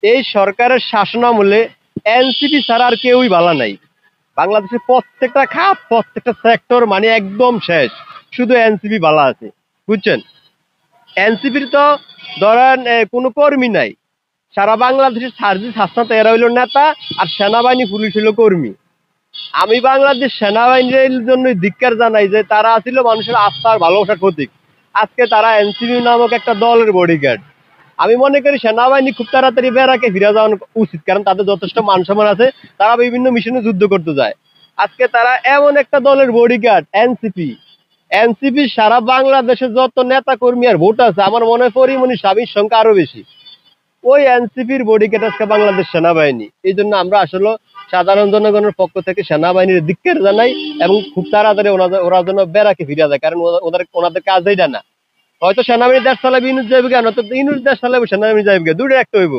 এই সরকারের শাসনামলে এনসিপি ছাড়া আর কেউই ভালো নাই। বাংলাদেশের প্রত্যেকটা খাত, প্রত্যেকটা সেক্টর মানে একদম শেষ, শুধু এনসিপি ভালো আছে। বুঝছেন? এনসিপির তো ধরেন কোনো কর্মী নাই। সারা বাংলাদেশের সার্জিস হাসনাত এরা হইল নেতা, আর সেনাবাহিনী পুলিশ হইল কর্মী। আমি বাংলাদেশ সেনাবাহিনীর জন্য ধিক্কার জানাই যে তারা ছিল মানুষের আস্থার ভালোবাসার প্রতীক। আজকে তারা এনসিপি নামক একটা দলের বডিগার্ড। আমি মনে করি সেনাবাহিনী খুব তাড়াতাড়ি বেড়াকে ফিরে যাওয়া উচিত, কারণ তাদের যথেষ্ট মান সম্মান আছে। তারা বিভিন্ন মিশনে যুদ্ধ করতে যায়। আজকে তারা এমন একটা দলের বডিগার্ড এনসিপি। এনসিপি সারা বাংলাদেশে যত নেতা কর্মী আর ভোট আছে, আমার মনে হয় পরিমণি স্বামীর সংখ্যা আরো বেশি। ওই এনসিপির বডিগার্ড আজকে বাংলাদেশ সেনাবাহিনী। এই জন্য আমরা আসলে সাধারণ জনগণের পক্ষ থেকে সেনাবাহিনীর ধিক্কার জানাই, এবং খুব তাড়াতাড়ি ওরা যেন বেড়াকে ফিরে যায়, কারণ ওনাদের কাজ এইটা না। হয়তো সেনাবাহিনী দেশ চালাবে, ইউনুস যাইবে, কেন তো ইউনুস দেশ চালাবে, সেনাবাহিনী যাইবে, দুটো একটা হইব।